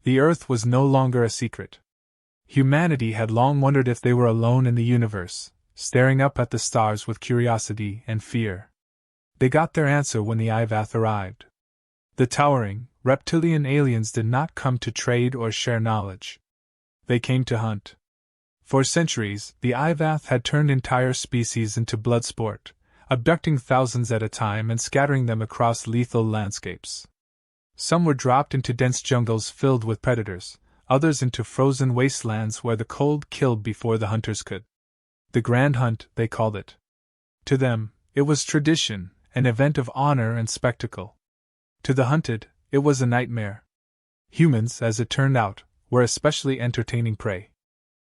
The Earth was no longer a secret. Humanity had long wondered if they were alone in the universe, staring up at the stars with curiosity and fear. They got their answer when the iath arrived. The towering, reptilian aliens did not come to trade or share knowledge. They came to hunt. For centuries, the iath had turned entire species into blood sport, abducting thousands at a time and scattering them across lethal landscapes. Some were dropped into dense jungles filled with predators, others into frozen wastelands where the cold killed before the hunters could. The Grand Hunt, they called it. To them, it was tradition, an event of honor and spectacle. To the hunted, it was a nightmare. Humans, as it turned out, were especially entertaining prey.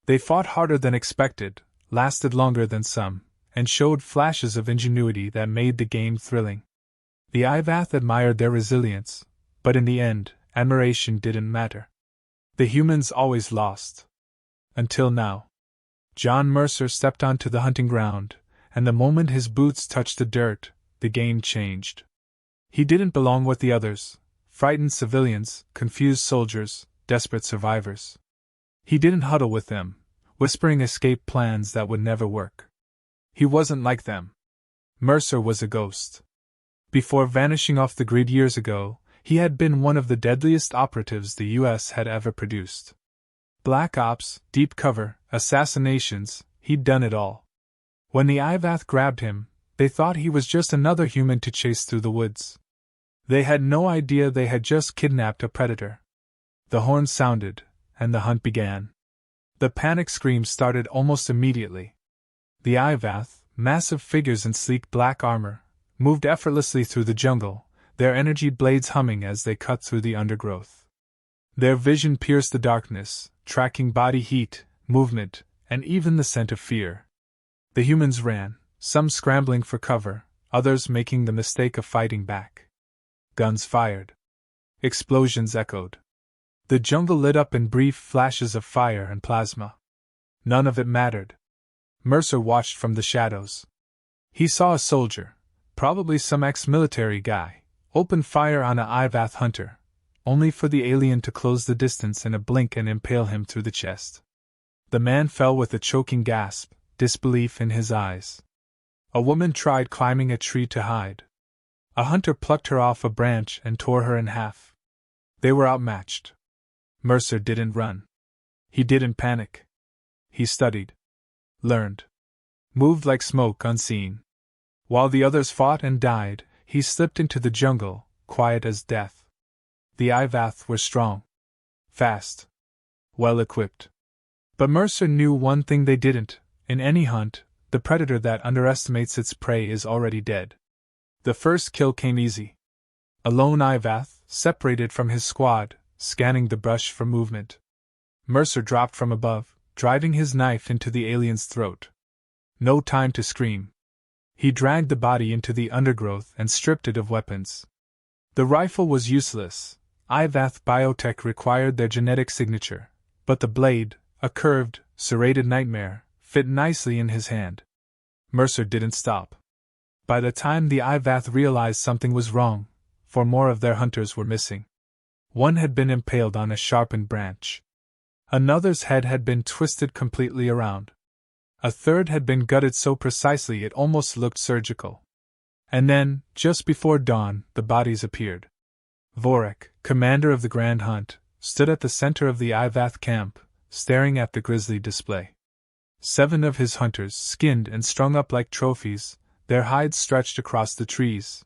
They fought harder than expected, lasted longer than some, and showed flashes of ingenuity that made the game thrilling. The iath admired their resilience, but in the end, admiration didn't matter. The humans always lost. Until now. John Mercer stepped onto the hunting ground, and the moment his boots touched the dirt, the game changed. He didn't belong with the others, frightened civilians, confused soldiers, desperate survivors. He didn't huddle with them, whispering escape plans that would never work. He wasn't like them. Mercer was a ghost. Before vanishing off the grid years ago, he had been one of the deadliest operatives the U.S. had ever produced. Black ops, deep cover, assassinations, he'd done it all. When the iath grabbed him, they thought he was just another human to chase through the woods. They had no idea they had just kidnapped a predator. The horn sounded, and the hunt began. The panic screams started almost immediately. The iath, massive figures in sleek black armor, moved effortlessly through the jungle, their energy blades humming as they cut through the undergrowth. Their vision pierced the darkness, tracking body heat, movement, and even the scent of fear. The humans ran, some scrambling for cover, others making the mistake of fighting back. Guns fired. Explosions echoed. The jungle lit up in brief flashes of fire and plasma. None of it mattered. Mercer watched from the shadows. He saw a soldier, probably some ex-military guy, open fire on a iath hunter, only for the alien to close the distance in a blink and impale him through the chest. The man fell with a choking gasp, disbelief in his eyes. A woman tried climbing a tree to hide. A hunter plucked her off a branch and tore her in half. They were outmatched. Mercer didn't run. He didn't panic. He studied. Learned. Moved like smoke unseen. While the others fought and died, he slipped into the jungle, quiet as death. The iath were strong. Fast. Well-equipped. But Mercer knew one thing they didn't. In any hunt, the predator that underestimates its prey is already dead. The first kill came easy. A lone iath, separated from his squad, scanning the brush for movement. Mercer dropped from above, driving his knife into the alien's throat. No time to scream. He dragged the body into the undergrowth and stripped it of weapons. The rifle was useless. Iath biotech required their genetic signature, but the blade, a curved, serrated nightmare, fit nicely in his hand. Mercer didn't stop. By the time the iath realized something was wrong, 4 more of their hunters were missing. One had been impaled on a sharpened branch. Another's head had been twisted completely around. A third had been gutted so precisely it almost looked surgical. And then, just before dawn, the bodies appeared. Vorek, commander of the Grand Hunt, stood at the center of the iath camp, staring at the grisly display. 7 of his hunters, skinned and strung up like trophies, their hides stretched across the trees.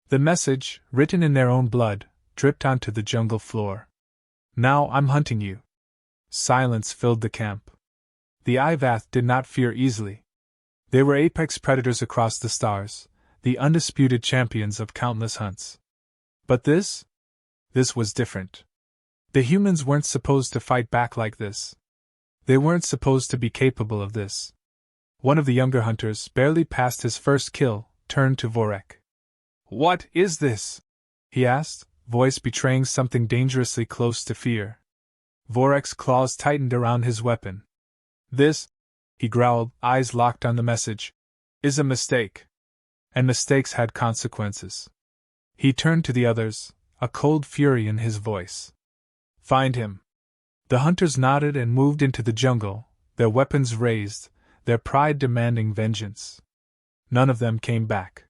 The message, written in their own blood, dripped onto the jungle floor. "Now I'm hunting you." Silence filled the camp. The iath did not fear easily. They were apex predators across the stars, the undisputed champions of countless hunts. But this was different. The humans weren't supposed to fight back like this. They weren't supposed to be capable of this. One of the younger hunters, barely past his first kill, turned to Vorek. "What is this?" he asked, voice betraying something dangerously close to fear. Vorek's claws tightened around his weapon. "This," he growled, eyes locked on the message, "is a mistake." And mistakes had consequences. He turned to the others, a cold fury in his voice. Find him. The hunters nodded and moved into the jungle, their weapons raised, their pride demanding vengeance. None of them came back.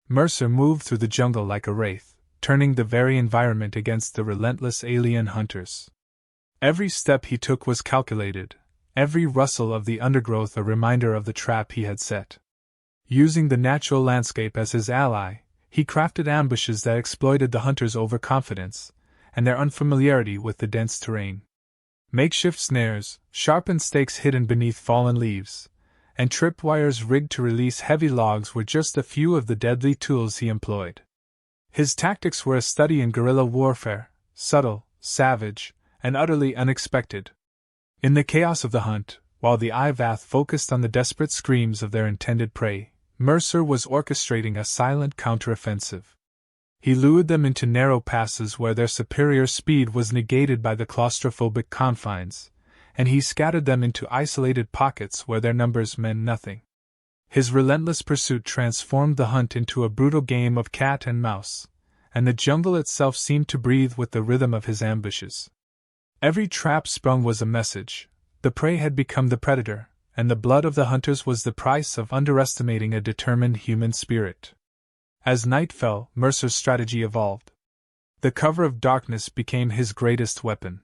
Mercer moved through the jungle like a wraith, turning the very environment against the relentless alien hunters. Every step he took was calculated, every rustle of the undergrowth a reminder of the trap he had set. Using the natural landscape as his ally, he crafted ambushes that exploited the hunters' overconfidence and their unfamiliarity with the dense terrain. Makeshift snares, sharpened stakes hidden beneath fallen leaves, and tripwires rigged to release heavy logs were just a few of the deadly tools he employed. His tactics were a study in guerrilla warfare, subtle, savage, and utterly unexpected. In the chaos of the hunt, while the iath focused on the desperate screams of their intended prey, Mercer was orchestrating a silent counteroffensive. He lured them into narrow passes where their superior speed was negated by the claustrophobic confines, and he scattered them into isolated pockets where their numbers meant nothing. His relentless pursuit transformed the hunt into a brutal game of cat and mouse, and the jungle itself seemed to breathe with the rhythm of his ambushes. Every trap sprung was a message. The prey had become the predator, and the blood of the hunters was the price of underestimating a determined human spirit. As night fell, Mercer's strategy evolved. The cover of darkness became his greatest weapon.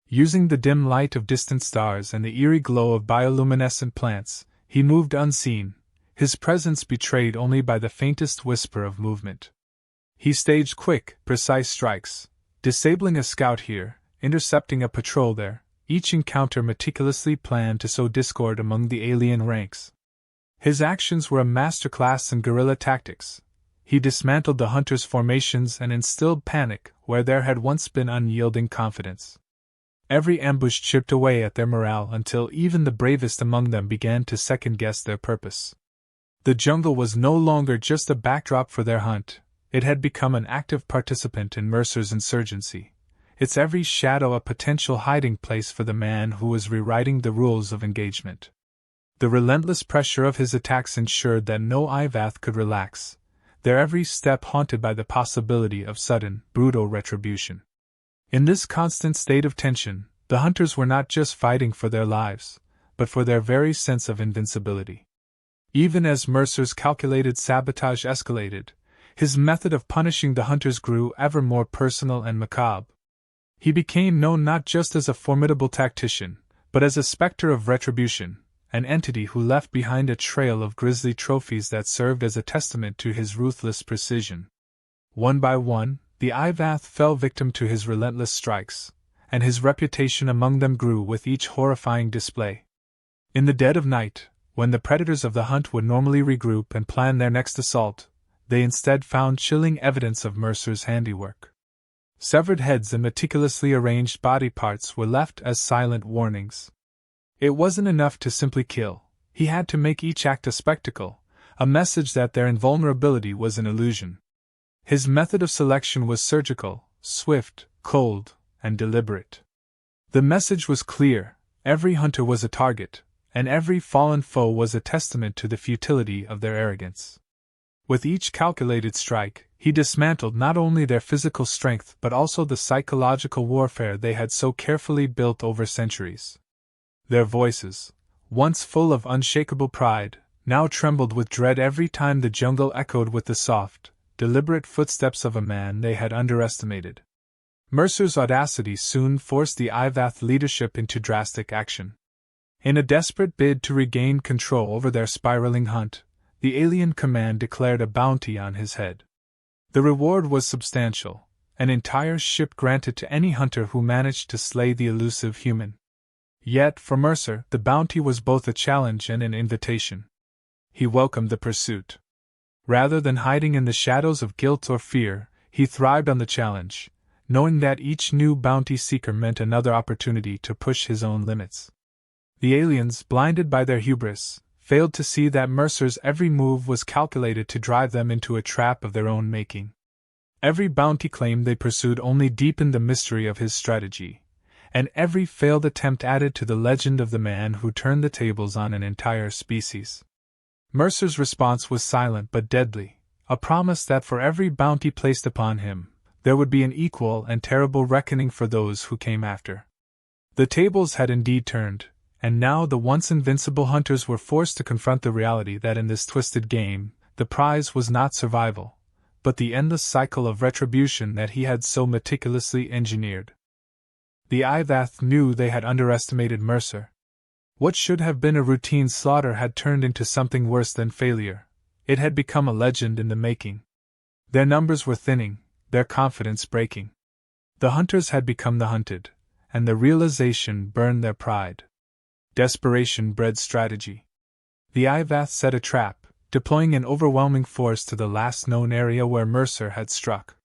Using the dim light of distant stars and the eerie glow of bioluminescent plants, he moved unseen, his presence betrayed only by the faintest whisper of movement. He staged quick, precise strikes, disabling a scout here, intercepting a patrol there, each encounter meticulously planned to sow discord among the alien ranks. His actions were a masterclass in guerrilla tactics. He dismantled the hunters' formations and instilled panic where there had once been unyielding confidence. Every ambush chipped away at their morale until even the bravest among them began to second-guess their purpose. The jungle was no longer just a backdrop for their hunt, it had become an active participant in Mercer's insurgency, its every shadow a potential hiding place for the man who was rewriting the rules of engagement. The relentless pressure of his attacks ensured that no iath could relax, their every step haunted by the possibility of sudden, brutal retribution. In this constant state of tension, the hunters were not just fighting for their lives, but for their very sense of invincibility. Even as Mercer's calculated sabotage escalated, his method of punishing the hunters grew ever more personal and macabre. He became known not just as a formidable tactician, but as a specter of retribution, an entity who left behind a trail of grisly trophies that served as a testament to his ruthless precision. One by one, the iath fell victim to his relentless strikes, and his reputation among them grew with each horrifying display. In the dead of night, when the predators of the hunt would normally regroup and plan their next assault, they instead found chilling evidence of Mercer's handiwork. Severed heads and meticulously arranged body parts were left as silent warnings. It wasn't enough to simply kill, he had to make each act a spectacle, a message that their invulnerability was an illusion. His method of selection was surgical, swift, cold, and deliberate. The message was clear: every hunter was a target, and every fallen foe was a testament to the futility of their arrogance. With each calculated strike, he dismantled not only their physical strength but also the psychological warfare they had so carefully built over centuries. Their voices, once full of unshakable pride, now trembled with dread every time the jungle echoed with the soft, deliberate footsteps of a man they had underestimated. Mercer's audacity soon forced the iath leadership into drastic action. In a desperate bid to regain control over their spiraling hunt, the alien command declared a bounty on his head. The reward was substantial, an entire ship granted to any hunter who managed to slay the elusive human. Yet, for Mercer, the bounty was both a challenge and an invitation. He welcomed the pursuit. Rather than hiding in the shadows of guilt or fear, he thrived on the challenge, knowing that each new bounty seeker meant another opportunity to push his own limits. The aliens, blinded by their hubris, failed to see that Mercer's every move was calculated to drive them into a trap of their own making. Every bounty claim they pursued only deepened the mystery of his strategy, and every failed attempt added to the legend of the man who turned the tables on an entire species. Mercer's response was silent but deadly, a promise that for every bounty placed upon him, There would be an equal and terrible reckoning for those who came after. The tables had indeed turned, and now the once invincible hunters were forced to confront the reality that in this twisted game, the prize was not survival, but the endless cycle of retribution that he had so meticulously engineered. The iath knew they had underestimated Mercer. What should have been a routine slaughter had turned into something worse than failure. It had become a legend in the making. Their numbers were thinning, their confidence breaking. The hunters had become the hunted, and the realization burned their pride. Desperation bred strategy. The iath set a trap, deploying an overwhelming force to the last known area where Mercer had struck.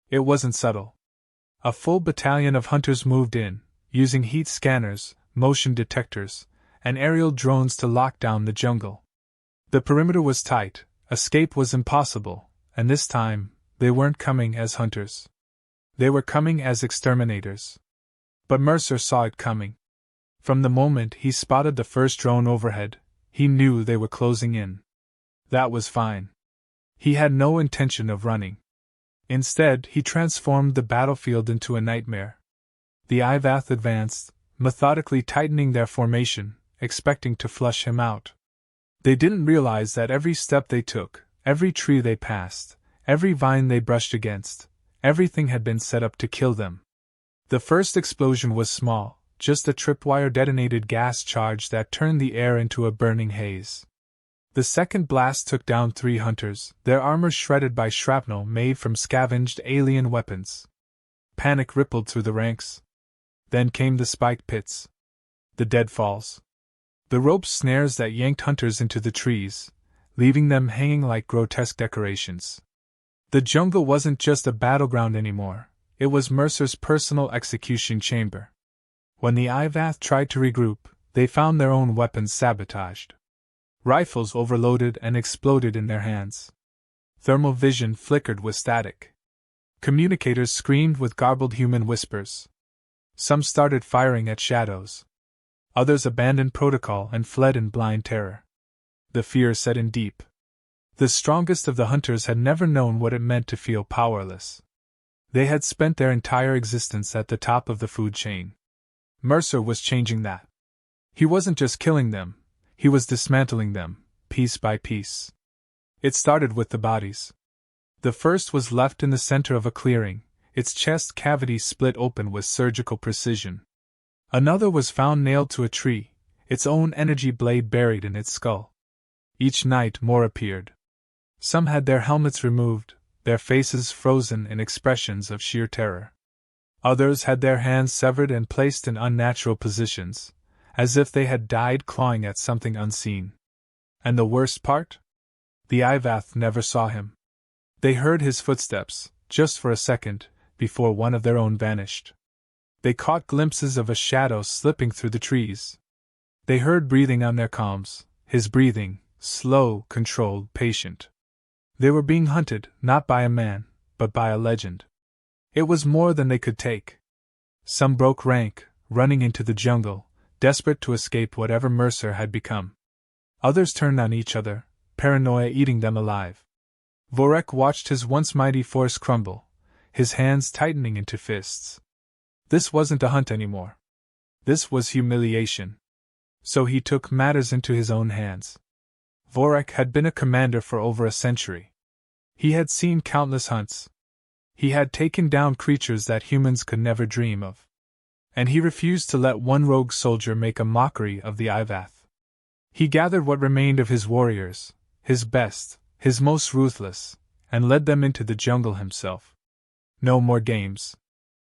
It wasn't subtle. A full battalion of hunters moved in, using heat scanners, motion detectors, and aerial drones to lock down the jungle. The perimeter was tight, escape was impossible, and this time, they weren't coming as hunters. They were coming as exterminators. But Mercer saw it coming. From the moment he spotted the first drone overhead, he knew they were closing in. That was fine. He had no intention of running. Instead, he transformed the battlefield into a nightmare. The iath advanced, methodically tightening their formation, expecting to flush him out. They didn't realize that every step they took, every tree they passed, every vine they brushed against, everything had been set up to kill them. The first explosion was small, just a tripwire detonated gas charge that turned the air into a burning haze. The second blast took down 3 hunters, their armor shredded by shrapnel made from scavenged alien weapons. Panic rippled through the ranks. Then came the spike pits. The deadfalls. The rope snares that yanked hunters into the trees, leaving them hanging like grotesque decorations. The jungle wasn't just a battleground anymore, it was Mercer's personal execution chamber. When the iath tried to regroup, they found their own weapons sabotaged. Rifles overloaded and exploded in their hands. Thermal vision flickered with static. Communicators screamed with garbled human whispers. Some started firing at shadows. Others abandoned protocol and fled in blind terror. The fear set in deep. The strongest of the hunters had never known what it meant to feel powerless. They had spent their entire existence at the top of the food chain. Mercer was changing that. He wasn't just killing them, he was dismantling them, piece by piece. It started with the bodies. The first was left in the center of a clearing, its chest cavity split open with surgical precision. Another was found nailed to a tree, its own energy blade buried in its skull. Each night more appeared. Some had their helmets removed, their faces frozen in expressions of sheer terror. Others had their hands severed and placed in unnatural positions, as if they had died clawing at something unseen. And the worst part? The iath never saw him. They heard his footsteps, just for a second, before one of their own vanished. They caught glimpses of a shadow slipping through the trees. They heard breathing on their comms, his breathing, slow, controlled, patient. They were being hunted, not by a man, but by a legend. It was more than they could take. Some broke rank, running into the jungle, desperate to escape whatever Mercer had become. Others turned on each other, paranoia eating them alive. Vorek watched his once mighty force crumble, his hands tightening into fists. This wasn't a hunt anymore. This was humiliation. So he took matters into his own hands. Vorek had been a commander for over a century. He had seen countless hunts. He had taken down creatures that humans could never dream of. And he refused to let one rogue soldier make a mockery of the iath. He gathered what remained of his warriors, his best, his most ruthless, and led them into the jungle himself. No more games.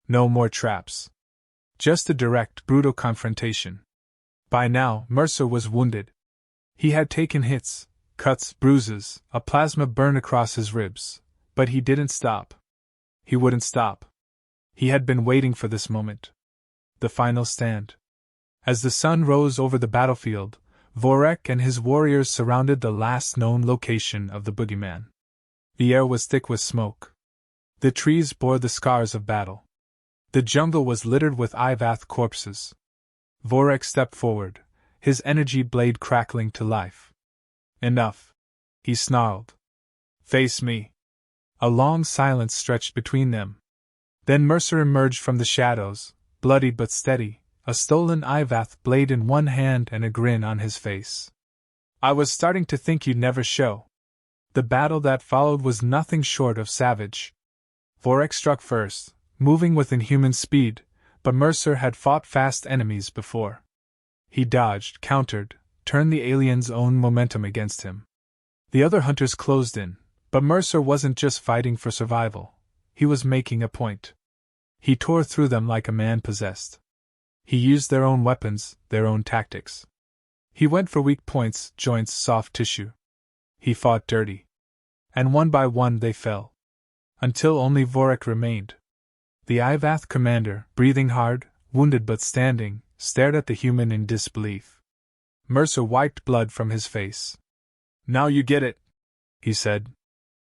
No more traps. Just a direct, brutal confrontation. By now, Mercer was wounded. He had taken hits, cuts, bruises, a plasma burn across his ribs, but he didn't stop. He wouldn't stop. He had been waiting for this moment. The final stand. As the sun rose over the battlefield, Vorek and his warriors surrounded the last known location of the boogeyman. The air was thick with smoke. The trees bore the scars of battle. The jungle was littered with iath corpses. Vorek stepped forward, his energy blade crackling to life. Enough, he snarled. Face me. A long silence stretched between them. Then Mercer emerged from the shadows, bloody but steady, a stolen iath blade in one hand and a grin on his face. "I was starting to think you'd never show." The battle that followed was nothing short of savage. Vorak struck first, moving with inhuman speed, but Mercer had fought fast enemies before. He dodged, countered, turned the alien's own momentum against him. The other hunters closed in, but Mercer wasn't just fighting for survival. He was making a point. He tore through them like a man possessed. He used their own weapons, their own tactics. He went for weak points, joints, soft tissue. He fought dirty. And one by one they fell. Until only Vorak remained. The iath commander, breathing hard, wounded but standing, stared at the human in disbelief. Mercer wiped blood from his face. "Now you get it," he said.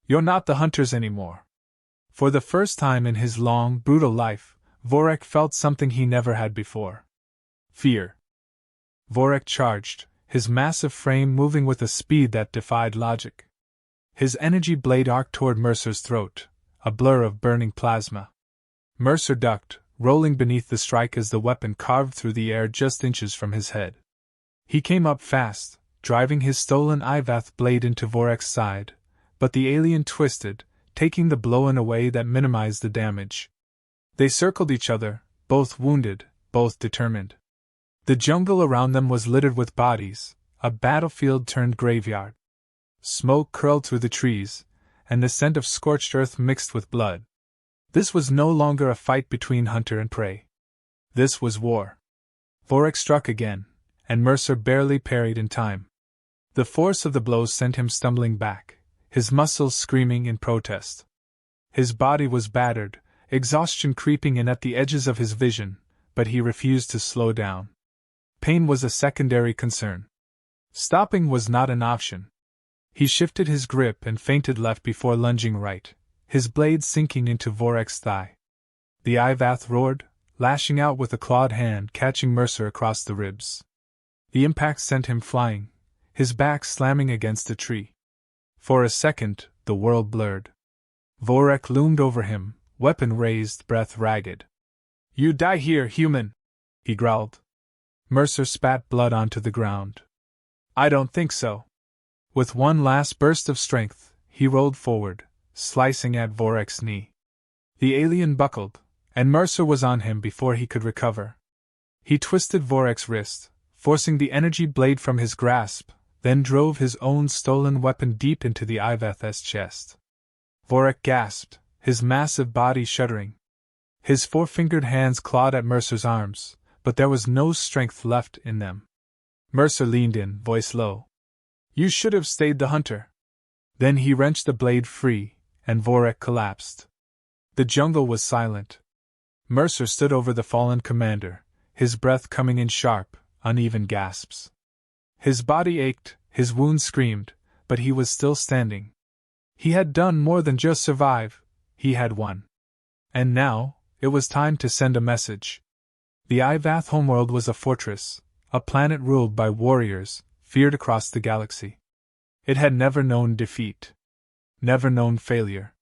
"You're not the hunters anymore." For the first time in his long, brutal life, Vorak felt something he never had before. Fear. Vorak charged, his massive frame moving with a speed that defied logic. His energy blade arced toward Mercer's throat, a blur of burning plasma. Mercer ducked, rolling beneath the strike as the weapon carved through the air just inches from his head. He came up fast, driving his stolen iath blade into Vorak's side, but the alien twisted, taking the blow in a way that minimized the damage. They circled each other, both wounded, both determined. The jungle around them was littered with bodies, a battlefield turned graveyard. Smoke curled through the trees, and the scent of scorched earth mixed with blood. This was no longer a fight between hunter and prey. This was war. Vorak struck again, and Mercer barely parried in time. The force of the blows sent him stumbling back, his muscles screaming in protest. His body was battered, exhaustion creeping in at the edges of his vision, but he refused to slow down. Pain was a secondary concern. Stopping was not an option. He shifted his grip and feinted left before lunging right, his blade sinking into Vorak's thigh. The iath roared, lashing out with a clawed hand catching Mercer across the ribs. The impact sent him flying, his back slamming against a tree. For a second, the world blurred. Vorak loomed over him, weapon raised, breath ragged. "You die here, human," he growled. Mercer spat blood onto the ground. "I don't think so." With one last burst of strength, he rolled forward, slicing at Vorak's knee. The alien buckled, and Mercer was on him before he could recover. He twisted Vorak's wrist, forcing the energy blade from his grasp, then drove his own stolen weapon deep into the iath's chest. Vorak gasped, his massive body shuddering. His four-fingered hands clawed at Mercer's arms, but there was no strength left in them. Mercer leaned in, voice low. "You should have stayed the hunter." Then he wrenched the blade free, and Vorak collapsed. The jungle was silent. Mercer stood over the fallen commander, his breath coming in sharp, uneven gasps. His body ached, his wounds screamed, but he was still standing. He had done more than just survive, he had won. And now, it was time to send a message. The iath homeworld was a fortress, a planet ruled by warriors, feared across the galaxy. It had never known defeat. Never known failure.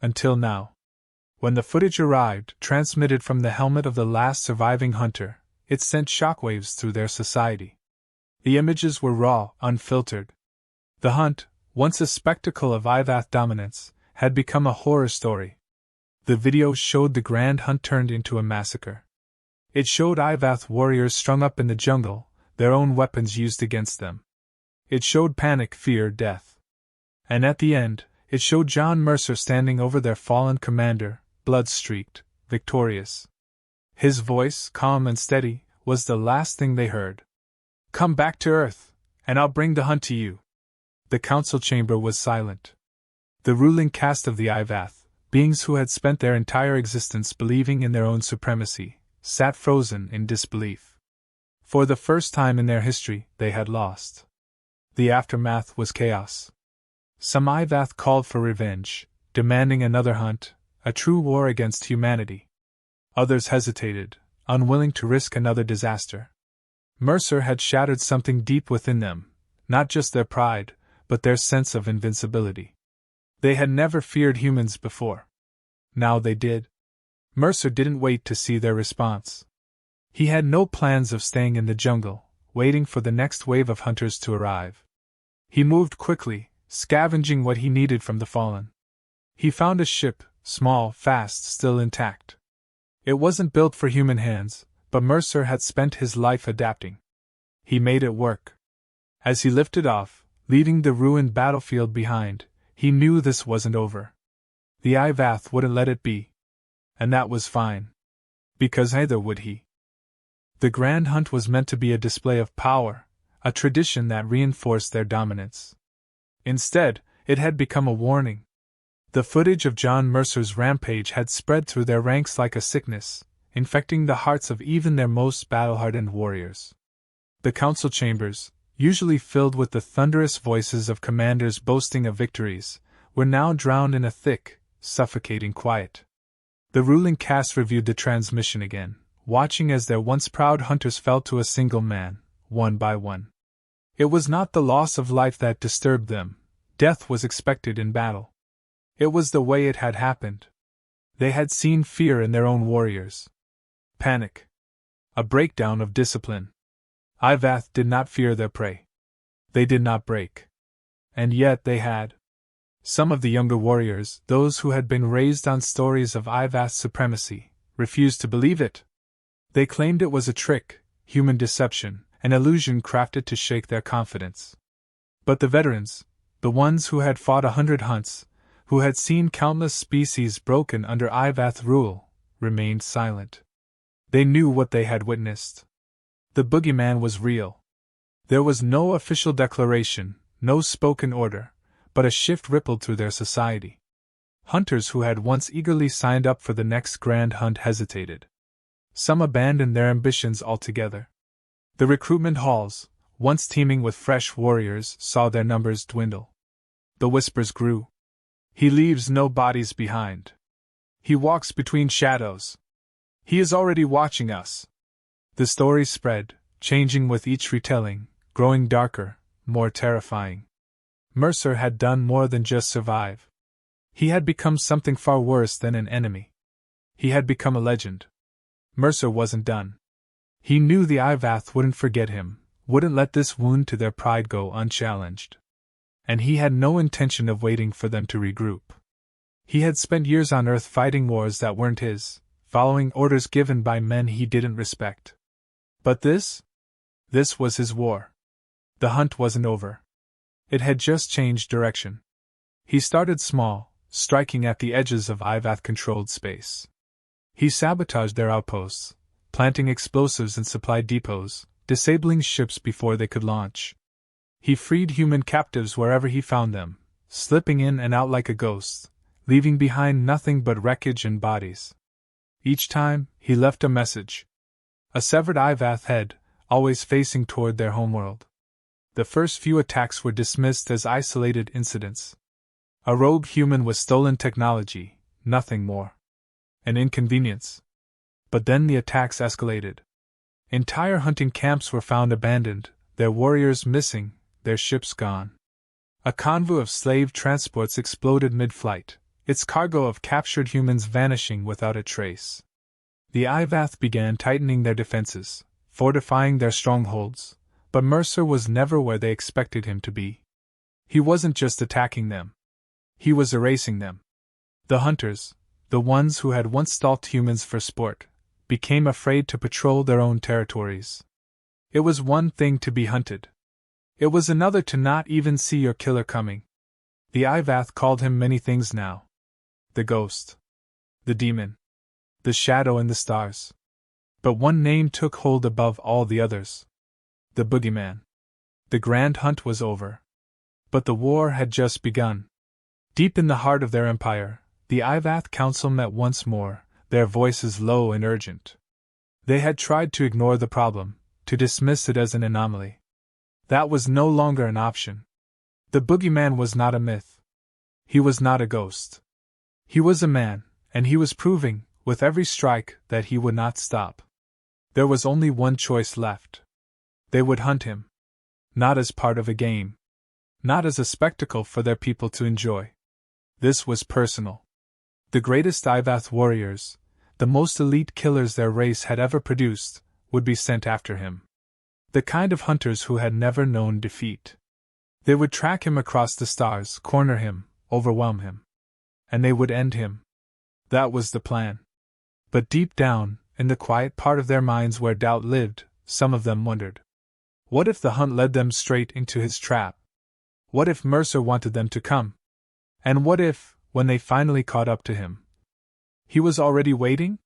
Until now. When the footage arrived, transmitted from the helmet of the last surviving hunter, it sent shockwaves through their society. The images were raw, unfiltered. The hunt, once a spectacle of iath dominance, had become a horror story. The video showed the grand hunt turned into a massacre. It showed iath warriors strung up in the jungle, their own weapons used against them. It showed panic, fear, death. And at the end, it showed John Mercer standing over their fallen commander, blood-streaked, victorious. His voice, calm and steady, was the last thing they heard. "Come back to Earth, and I'll bring the hunt to you." The council chamber was silent. The ruling caste of the iath, beings who had spent their entire existence believing in their own supremacy, sat frozen in disbelief. For the first time in their history, they had lost. The aftermath was chaos. Some iath called for revenge, demanding another hunt, a true war against humanity. Others hesitated, unwilling to risk another disaster. Mercer had shattered something deep within them, not just their pride, but their sense of invincibility. They had never feared humans before. Now they did. Mercer didn't wait to see their response. He had no plans of staying in the jungle, waiting for the next wave of hunters to arrive. He moved quickly, scavenging what he needed from the fallen. He found a ship, small, fast, still intact. It wasn't built for human hands, but Mercer had spent his life adapting. He made it work. As he lifted off, leaving the ruined battlefield behind, he knew this wasn't over. The iath wouldn't let it be. And that was fine. Because neither would he. The Grand Hunt was meant to be a display of power, a tradition that reinforced their dominance. Instead, it had become a warning. The footage of John Mercer's rampage had spread through their ranks like a sickness, infecting the hearts of even their most battle-hardened warriors. The council chambers, usually filled with the thunderous voices of commanders boasting of victories, were now drowned in a thick, suffocating quiet. The ruling caste reviewed the transmission again, watching as their once proud hunters fell to a single man, one by one. It was not the loss of life that disturbed them. Death was expected in battle. It was the way it had happened. They had seen fear in their own warriors. Panic. A breakdown of discipline. Iath did not fear their prey. They did not break. And yet they had. Some of the younger warriors, those who had been raised on stories of iath's supremacy, refused to believe it. They claimed it was a trick, human deception, an illusion crafted to shake their confidence. But the veterans, the ones who had fought 100 hunts, who had seen countless species broken under iath rule, remained silent. They knew what they had witnessed. The boogeyman was real. There was no official declaration, no spoken order, but a shift rippled through their society. Hunters who had once eagerly signed up for the next grand hunt hesitated. Some abandoned their ambitions altogether. The recruitment halls, once teeming with fresh warriors, saw their numbers dwindle. The whispers grew. He leaves no bodies behind. He walks between shadows. He is already watching us. The story spread, changing with each retelling, growing darker, more terrifying. Mercer had done more than just survive. He had become something far worse than an enemy. He had become a legend. Mercer wasn't done. He knew the iath wouldn't forget him, wouldn't let this wound to their pride go unchallenged. And he had no intention of waiting for them to regroup. He had spent years on Earth fighting wars that weren't his, following orders given by men he didn't respect. But this was his war. The hunt wasn't over. It had just changed direction. He started small, striking at the edges of iath-controlled space. He sabotaged their outposts, planting explosives in supply depots, disabling ships before they could launch. He freed human captives wherever he found them, slipping in and out like a ghost, leaving behind nothing but wreckage and bodies. Each time, he left a message. A severed iath head, always facing toward their homeworld. The first few attacks were dismissed as isolated incidents. A rogue human with stolen technology, nothing more. An inconvenience. But then the attacks escalated. Entire hunting camps were found abandoned, their warriors missing, their ships gone. A convoy of slave transports exploded mid-flight, its cargo of captured humans vanishing without a trace. The iath began tightening their defenses, fortifying their strongholds, but Mercer was never where they expected him to be. He wasn't just attacking them. He was erasing them. The hunters, the ones who had once stalked humans for sport, became afraid to patrol their own territories. It was one thing to be hunted. It was another to not even see your killer coming. The iath called him many things now. The ghost. The demon. The shadow in the stars. But one name took hold above all the others. The boogeyman. The grand hunt was over. But the war had just begun. Deep in the heart of their empire, the iath council met once more, their voices low and urgent. They had tried to ignore the problem, to dismiss it as an anomaly. That was no longer an option. The boogeyman was not a myth. He was not a ghost. He was a man, and he was proving, with every strike, that he would not stop. There was only one choice left. They would hunt him. Not as part of a game. Not as a spectacle for their people to enjoy. This was personal. The greatest iath warriors, the most elite killers their race had ever produced, would be sent after him. The kind of hunters who had never known defeat. They would track him across the stars, corner him, overwhelm him. And they would end him. That was the plan. But deep down, in the quiet part of their minds where doubt lived, some of them wondered. What if the hunt led them straight into his trap? What if Mercer wanted them to come? And what if, when they finally caught up to him, he was already waiting?